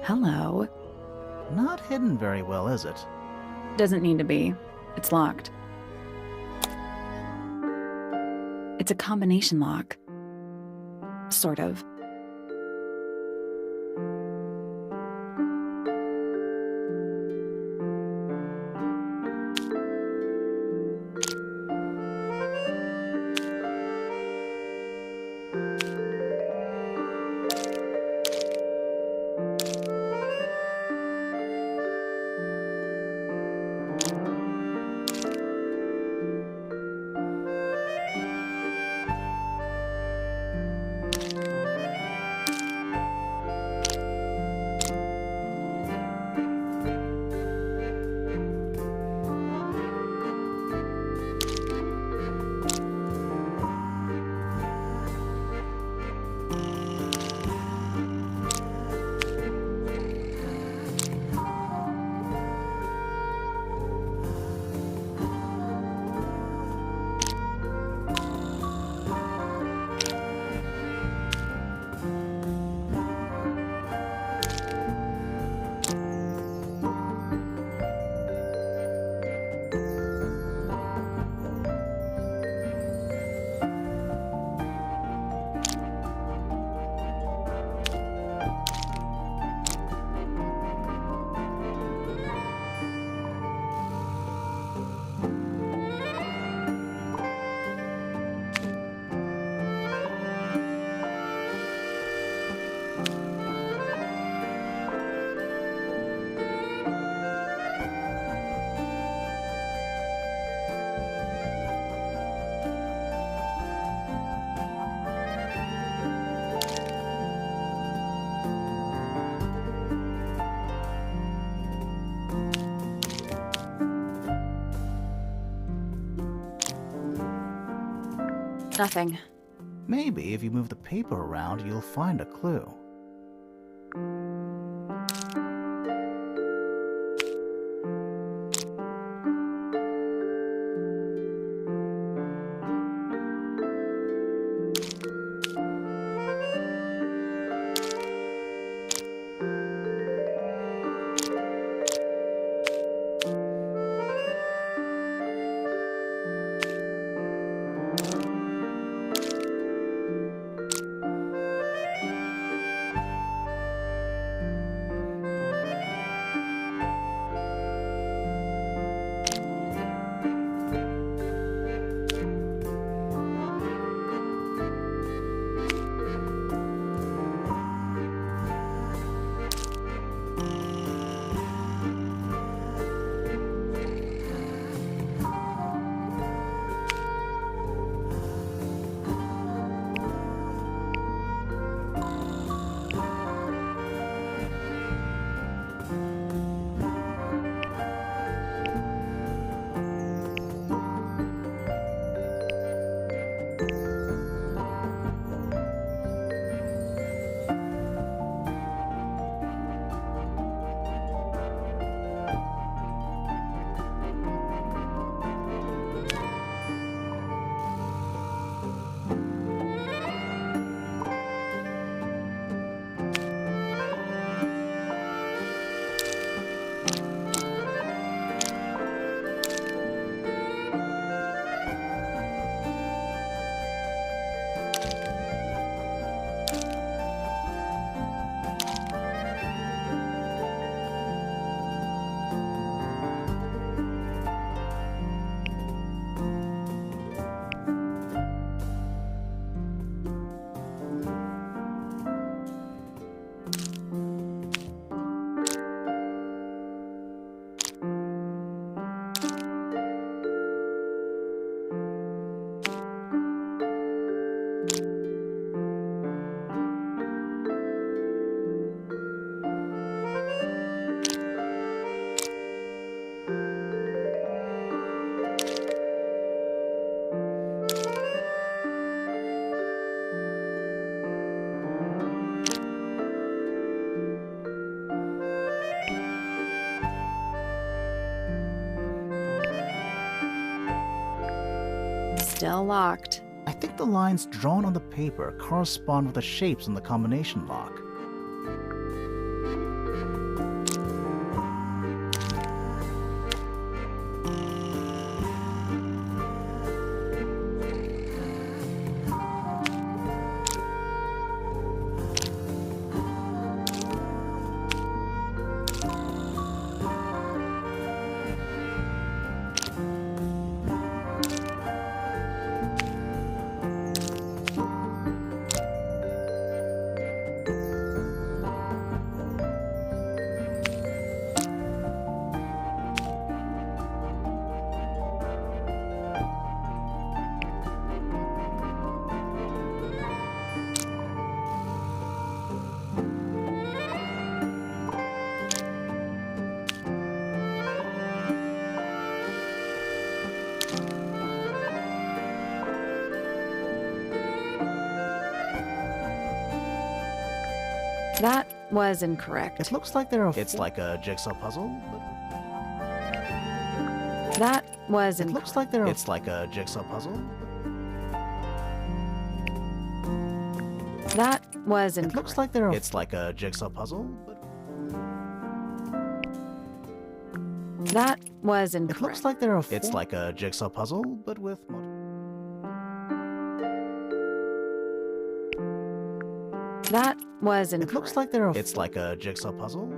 Hello. Not hidden very well, is it? Doesn't need to be. It's locked. It's a combination lock. Sort of. Nothing. Maybe if you move the paper around, you'll find a clue. Still locked. I think the lines drawn on the paper correspond with the shapes on the combination lock. That was incorrect. It looks like there are... It's like a jigsaw puzzle, but... That was It incorrect. looks like there are... It's like a jigsaw puzzle, That was It incorrect. looks like there are... It's like a jigsaw puzzle, but... That was incorrect. It looks like there are... It's like a jigsaw puzzle, but with... That was It incorrect. looks like there are... It's like a jigsaw puzzle, but...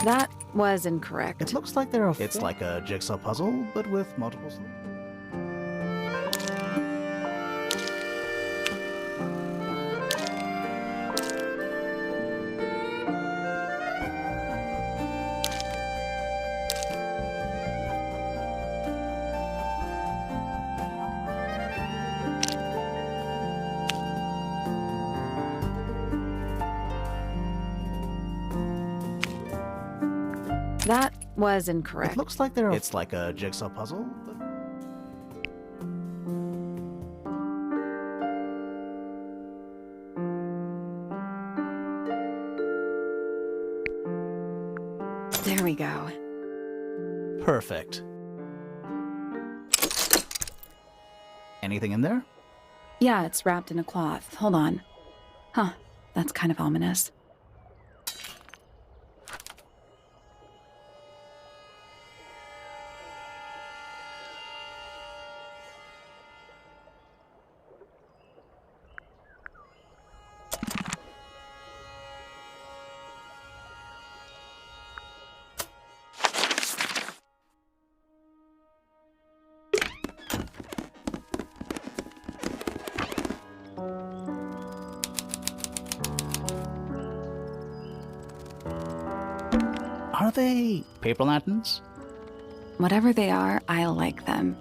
That was incorrect. It looks like there are... It's like a jigsaw puzzle, but with multiple... That was incorrect. It looks like there are... It's like a jigsaw puzzle, but... There we go. Perfect. Anything in there? Yeah, it's wrapped in a cloth. Hold on. Huh, that's kind of ominous. Are they paper lanterns? Whatever they are, I like them.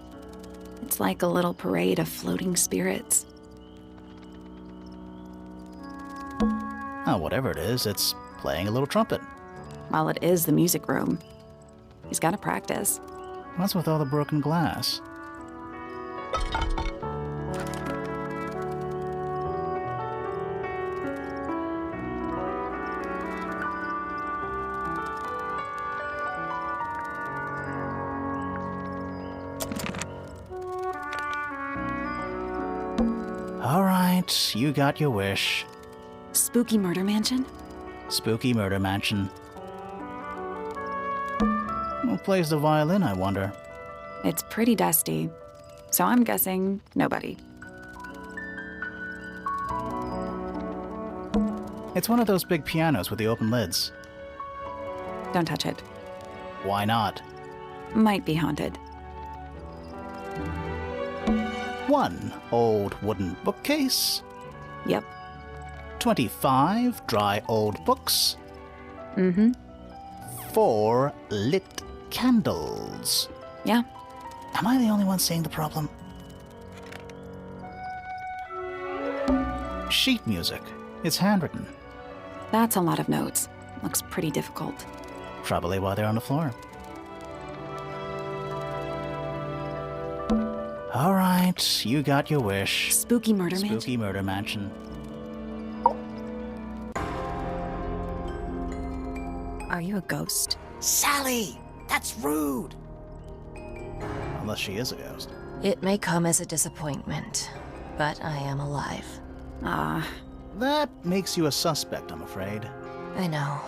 It's like a little parade of floating spirits. Oh, whatever it is, it's playing a little trumpet. Well, it is the music room. He's got to practice. What's with all the broken glass? All right, you got your wish. Spooky murder mansion? Spooky murder mansion. Who plays the violin, I wonder? It's pretty dusty, so I'm guessing nobody. It's one of those big pianos with the open lids. Don't touch it. Why not? Might be haunted. One old wooden bookcase. Yep. 25 dry old books. Mm-hmm. 4 lit candles. Yeah. Am I the only one seeing the problem? Sheet music. It's handwritten. That's a lot of notes. Looks pretty difficult. Probably why they're on the floor. All right, you got your wish. Spooky murder mansion? Spooky murder mansion. Are you a ghost? Sally! That's rude! Unless she is a ghost. It may come as a disappointment, but I am alive. Ah, That makes you a suspect, I'm afraid. I know.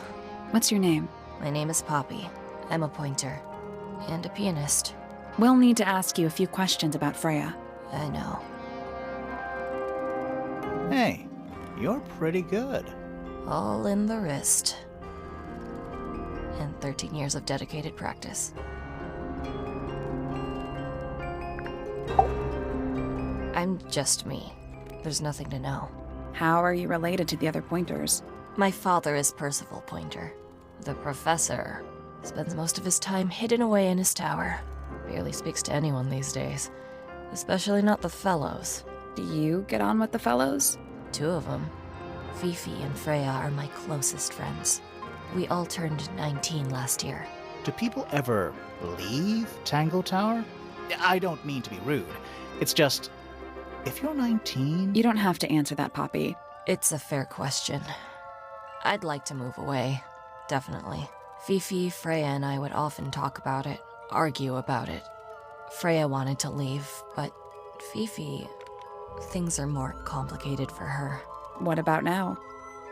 what's your name? My name is Poppy. I'm a pointer. And a pianist. We'll need to ask you a few questions about Freya. I know. Hey, you're pretty good. All in the wrist. And 13 years of dedicated practice. I'm just me. There's nothing to know. How are you related to the other pointers? My father is Percival Pointer. The professor spends most of his time hidden away in his tower. Barely speaks to anyone these days. Especially not the fellows. Do you get on with the fellows? 2 of them. Fifi and Freya are my closest friends. We all turned 19 last year. Do people ever leave Tangle Tower? I don't mean to be rude. It's just, if you're 19... You don't have to answer that, Poppy. It's a fair question. I'd like to move away. Definitely. Fifi, Freya, and I would often talk about it, argue about it. Freya wanted to leave, but Fifi... Things are more complicated for her. What about now?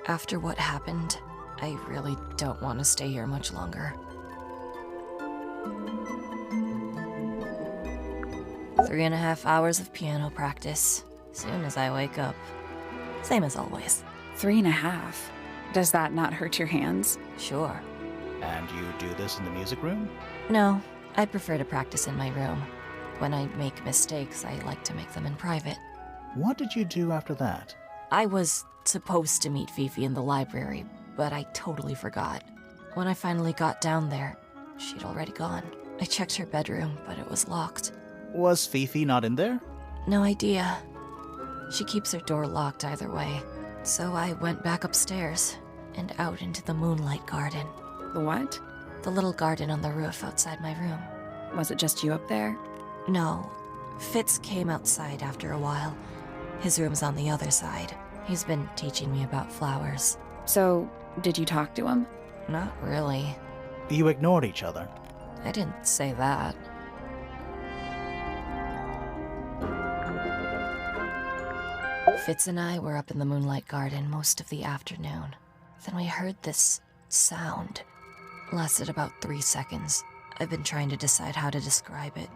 After what happened, I really don't want to stay here much longer. 3.5 hours of piano practice, soon as I wake up. Same as always. 3.5. Does that not hurt your hands? Sure. And you do this in the music room? No, I prefer to practice in my room. When I make mistakes, I like to make them in private. What did you do after that? I was supposed to meet Fifi in the library, but I totally forgot. When I finally got down there, she'd already gone. I checked her bedroom, but it was locked. Was Fifi not in there? No idea. She keeps her door locked either way. So I went back upstairs and out into the moonlight garden. The what? The little garden on the roof outside my room. Was it just you up there? No. Fitz came outside after a while. His room's on the other side. He's been teaching me about flowers. So, did you talk to him? Not really. You ignored each other. I didn't say that. Fitz and I were up in the moonlight garden most of the afternoon. Then we heard this sound. Lasted about 3 seconds. I've been trying to decide how to describe it,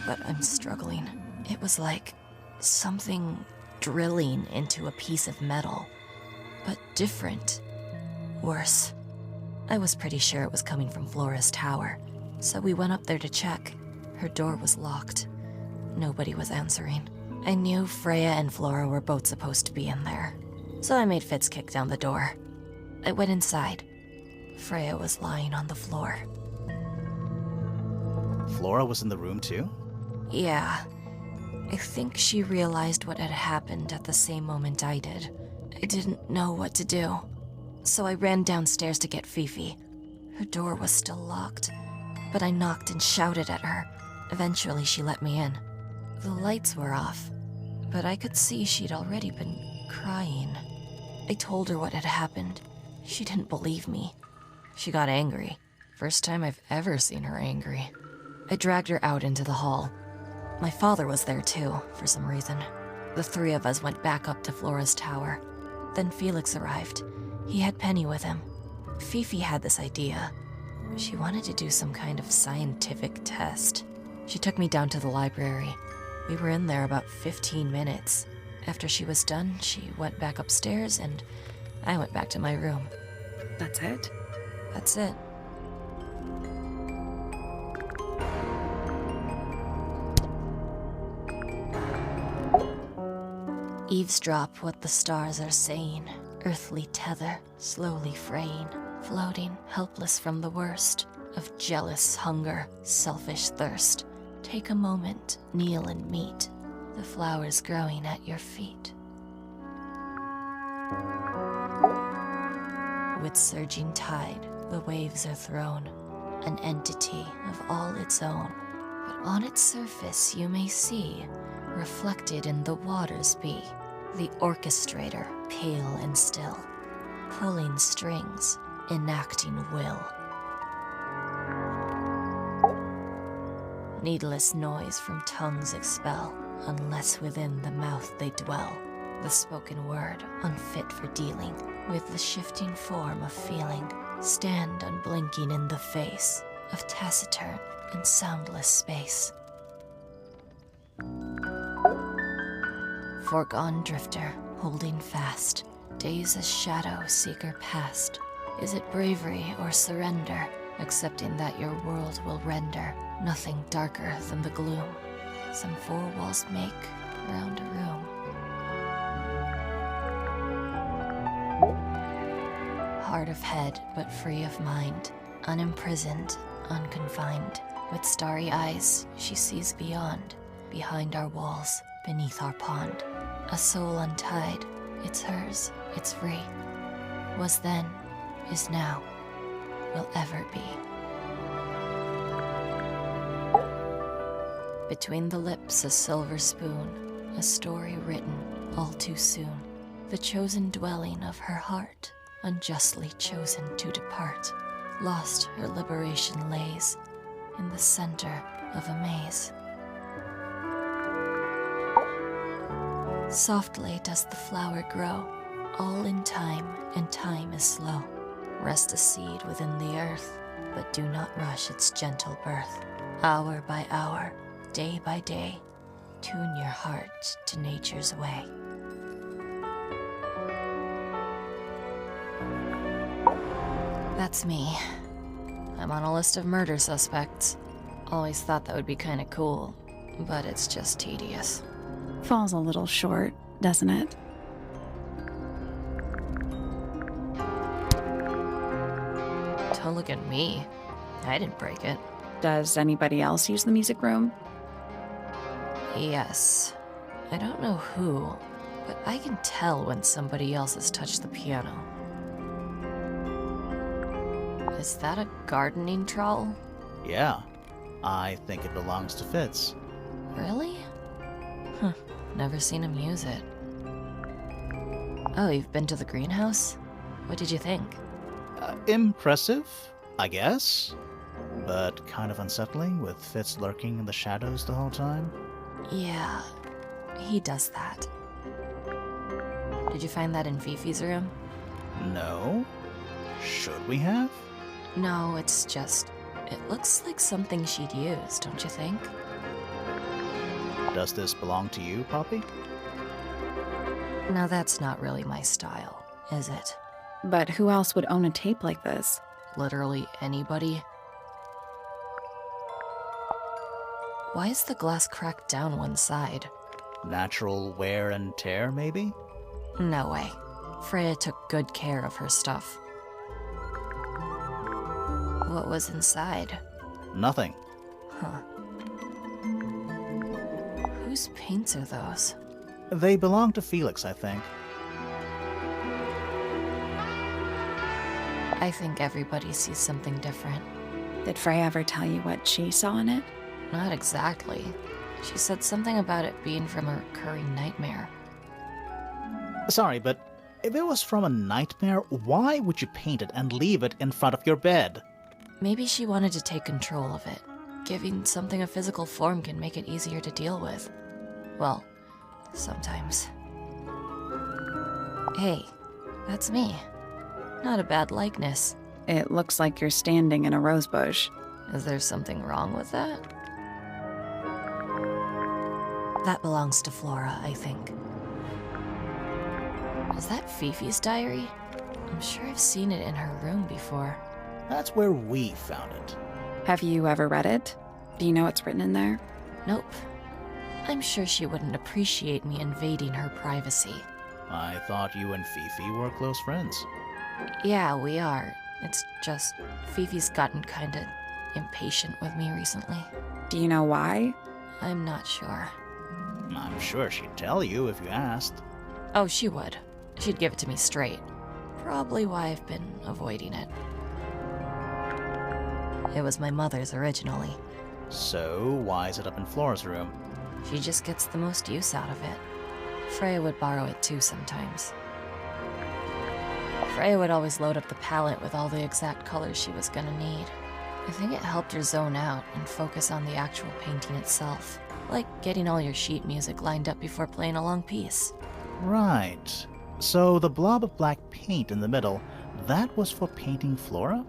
but I'm struggling. It was like something drilling into a piece of metal, but different. Worse. I was pretty sure it was coming from Flora's tower, so we went up there to check. Her door was locked. Nobody was answering. I knew Freya and Flora were both supposed to be in there, so I made Fitz kick down the door. I went inside. Freya was lying on the floor. Flora was in the room too? Yeah. I think she realized what had happened at the same moment I did. I didn't know what to do, so I ran downstairs to get Fifi. Her door was still locked, but I knocked and shouted at her. Eventually, she let me in. The lights were off, but I could see she'd already been crying. I told her what had happened. She didn't believe me. She got angry. First time I've ever seen her angry. I dragged her out into the hall. My father was there too, for some reason. The 3 of us went back up to Flora's tower. Then Felix arrived. He had Penny with him. Fifi had this idea. She wanted to do some kind of scientific test. She took me down to the library. We were in there about 15 minutes. After she was done, she went back upstairs and I went back to my room. That's it? That's it. Eavesdrop what the stars are saying. Earthly tether, slowly fraying. Floating, helpless from the worst of jealous hunger, selfish thirst. Take a moment, kneel and meet the flowers growing at your feet. With surging tide, the waves are thrown, an entity of all its own. But on its surface you may see, reflected in the waters be, the orchestrator, pale and still, pulling strings, enacting will. Needless noise from tongues expel, unless within the mouth they dwell. The spoken word, unfit for dealing with the shifting form of feeling, stand unblinking in the face of taciturn and soundless space. Foregone drifter, holding fast, days as shadow seeker past. Is it bravery or surrender, accepting that your world will render nothing darker than the gloom some four walls make round a room? Hard of head, but free of mind, unimprisoned, unconfined. With starry eyes, she sees beyond, behind our walls, beneath our pond. A soul untied, it's hers, it's free. Was then, is now, will ever be. Between the lips a silver spoon, a story written all too soon. The chosen dwelling of her heart, unjustly chosen to depart. Lost her liberation lays in the center of a maze. Softly does the flower grow, all in time, and time is slow. Rest a seed within the earth, but do not rush its gentle birth. Hour by hour, day by day, tune your heart to nature's way. That's me. I'm on a list of murder suspects. Always thought that would be kinda cool, but it's just tedious. Falls a little short, doesn't it? Don't look at me. I didn't break it. Does anybody else use the music room? Yes. I don't know who, but I can tell when somebody else has touched the piano. Is that a gardening trowel? Yeah, I think it belongs to Fitz. Really? Huh, never seen him use it. Oh, you've been to the greenhouse? What did you think? Impressive, I guess. But kind of unsettling, with Fitz lurking in the shadows the whole time. Yeah, he does that. Did you find that in Fifi's room? No? Should we have? No, it's just... it looks like something she'd use, don't you think? Does this belong to you, Poppy? Now that's not really my style, is it? But who else would own a tape like this? Literally anybody? Why is the glass cracked down one side? Natural wear and tear, maybe? No way. Freya took good care of her stuff. What was inside? Nothing. Huh. Whose paints are those? They belong to Felix, I think. I think everybody sees something different. Did Freya ever tell you what she saw in it? Not exactly. She said something about it being from a recurring nightmare. Sorry, but if it was from a nightmare, why would you paint it and leave it in front of your bed? Maybe she wanted to take control of it. Giving something a physical form can make it easier to deal with. Well, sometimes. Hey, that's me. Not a bad likeness. It looks like you're standing in a rose bush. Is there something wrong with that? That belongs to Flora, I think. Is that Fifi's diary? I'm sure I've seen it in her room before. That's where we found it. Have you ever read it? Do you know what's written in there? Nope. I'm sure she wouldn't appreciate me invading her privacy. I thought you and Fifi were close friends. Yeah, we are. It's just Fifi's gotten kinda impatient with me recently. Do you know why? I'm not sure. I'm sure she'd tell you if you asked. Oh, she would. She'd give it to me straight. Probably why I've been avoiding it. It was my mother's originally. So, why is it up in Flora's room? She just gets the most use out of it. Freya would borrow it too sometimes. Freya would always load up the palette with all the exact colors she was gonna need. I think it helped her zone out and focus on the actual painting itself, like getting all your sheet music lined up before playing a long piece. Right. So the blob of black paint in the middle, that was for painting Flora?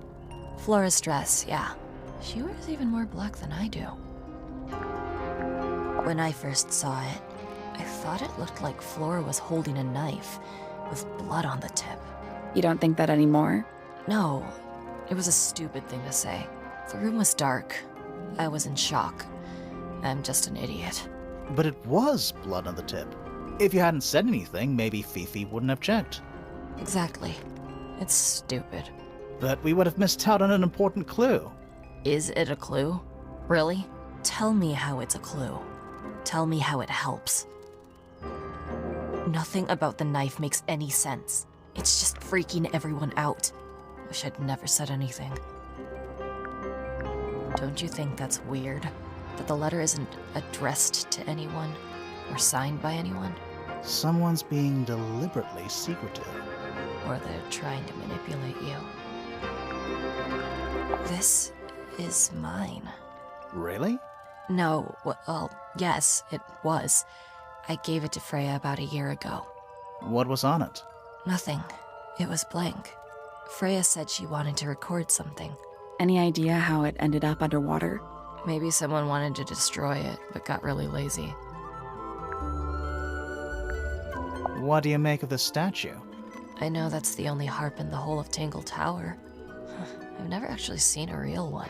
Flora's dress, yeah. She wears even more black than I do. When I first saw it, I thought it looked like Flora was holding a knife with blood on the tip. You don't think that anymore? No, it was a stupid thing to say. The room was dark. I was in shock. I'm just an idiot. But it was blood on the tip. If you hadn't said anything, maybe Fifi wouldn't have checked. Exactly. It's stupid. But we would have missed out on an important clue. Is it a clue? Really? Tell me how it's a clue. Tell me how it helps. Nothing about the knife makes any sense. It's just freaking everyone out. Wish I'd never said anything. Don't you think that's weird? That the letter isn't addressed to anyone or signed by anyone? Someone's being deliberately secretive. Or they're trying to manipulate you. This is mine. Really? No, well, yes, it was. I gave it to Freya about a year ago. What was on it? Nothing. It was blank. Freya said she wanted to record something. Any idea how it ended up underwater? Maybe someone wanted to destroy it, but got really lazy. What do you make of the statue? I know that's the only harp in the whole of Tangle Tower. I've never actually seen a real one.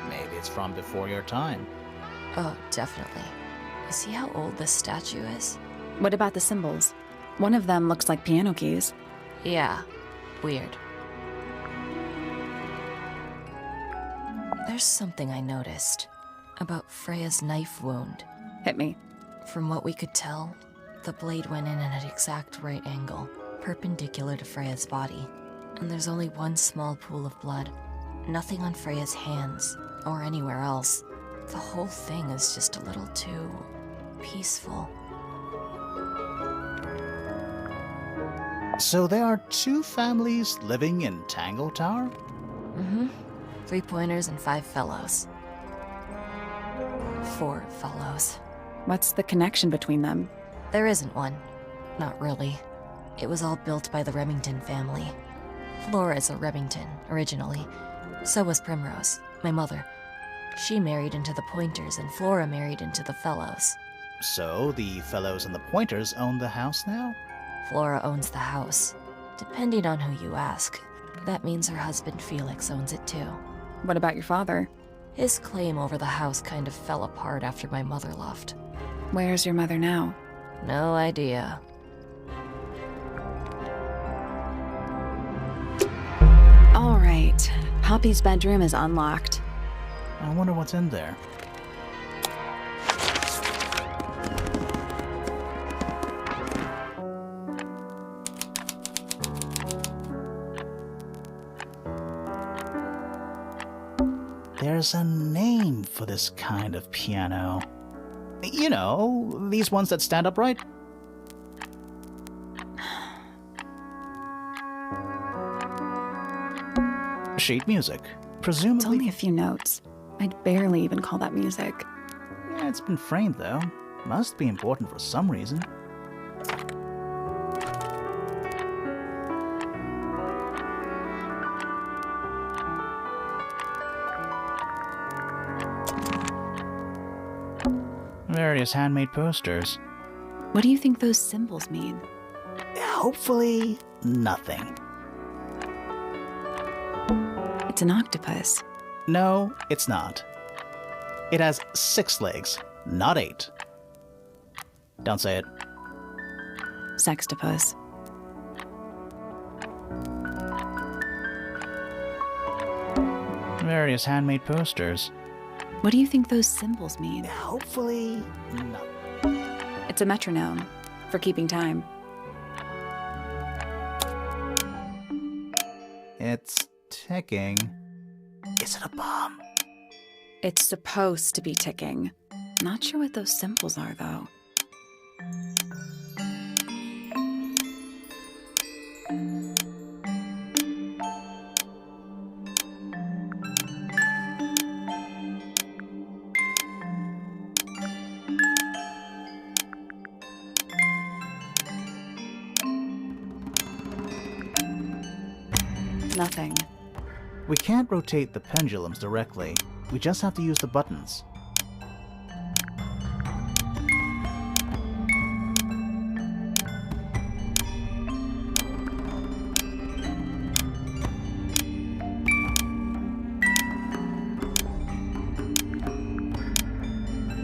Maybe it's from before your time. Oh, definitely. You see how old this statue is? What about the symbols? One of them looks like piano keys. Yeah, weird. There's something I noticed about Freya's knife wound. Hit me. From what we could tell, the blade went in at an exact right angle, perpendicular to Freya's body. And there's only one small pool of blood. Nothing on Freya's hands, or anywhere else. The whole thing is just a little too peaceful. So there are two families living in Tangle Tower? Mm-hmm. 3 pointers and 5 fellows. 4 fellows. What's the connection between them? There isn't one. Not really. It was all built by the Remington family. Flora's a Remington, originally. So was Primrose, my mother. She married into the Pointers, and Flora married into the Fellows. So the Fellows and the Pointers own the house now? Flora owns the house. Depending on who you ask, that means her husband Felix owns it too. What about your father? His claim over the house kind of fell apart after my mother left. Where's your mother now? No idea. All right. Poppy's bedroom is unlocked. I wonder what's in there. There's a name for this kind of piano. You know, these ones that stand upright. Sheet music, presumably. It's only a few notes. I'd barely even call that music. Yeah, it's been framed though. Must be important for some reason. Various handmade posters. What do you think those symbols mean? Hopefully, nothing. It's an octopus. No, it's not. It has 6 legs, not 8. Don't say it. Sextopus. Various handmade posters. What do you think those symbols mean? Hopefully, nothing. It's a metronome for keeping time. It's ticking. Is it a bomb? It's supposed to be ticking. Not sure what those symbols are, though. nothing. We can't rotate the pendulums directly. We just have to use the buttons.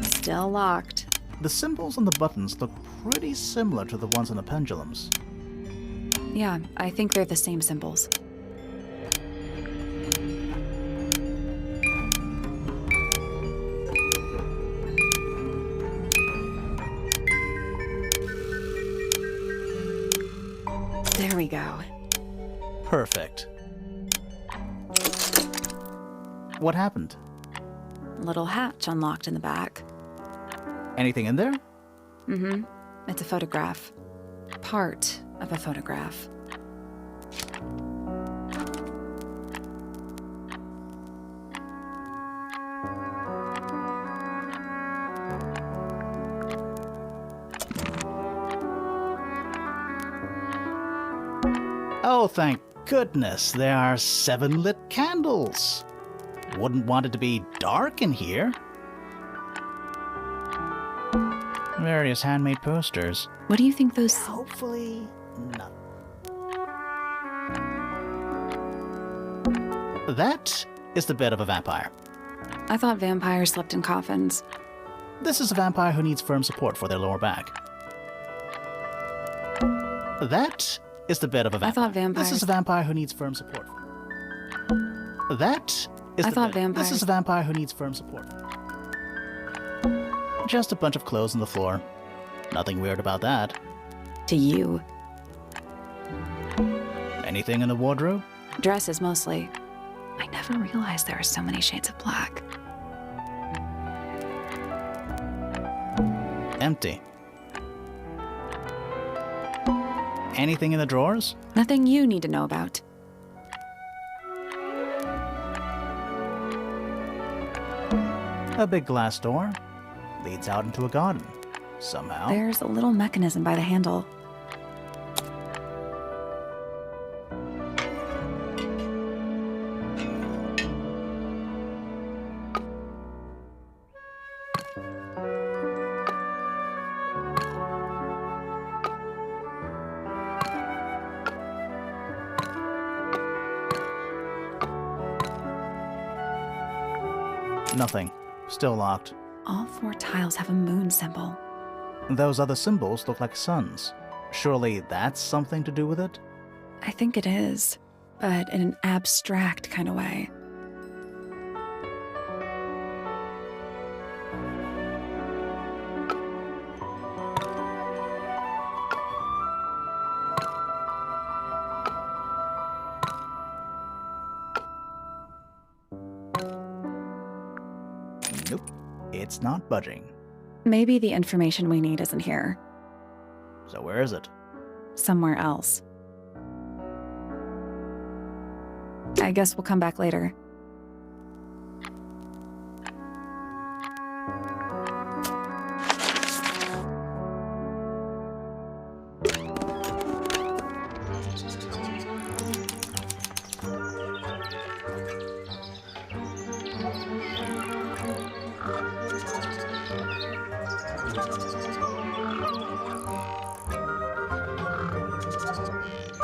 Still locked. The symbols on the buttons look pretty similar to the ones on the pendulums. Yeah, I think they're the same symbols. There we go. Perfect. What happened? Little hatch unlocked in the back. Anything in there? Mm-hmm. It's a photograph. Part of a photograph. Oh, thank goodness, there are 7 lit candles. Wouldn't want it to be dark in here. Various handmade posters. What do you think those... Hopefully, none. That is the bed of a vampire. I thought vampires slept in coffins. This is a vampire who needs firm support for their lower back. That is the bed of a vampire. I thought vampires... This is a vampire who needs firm support. That is I the thought bed. vampires... This is a vampire who needs firm support. Just a bunch of clothes on the floor. Nothing weird about that. To you. Anything in the wardrobe? Dresses, mostly. I never realized there are so many shades of black. Empty. Anything in the drawers? Nothing you need to know about. A big glass door leads out into a garden. Somehow. There's a little mechanism by the handle. Nothing. Still locked. All 4 tiles have a moon symbol. Those other symbols look like suns. Surely that's something to do with it? I think it is, but in an abstract kind of way. Nope. It's not budging. Maybe the information we need isn't here. So where is it? Somewhere else. I guess we'll come back later.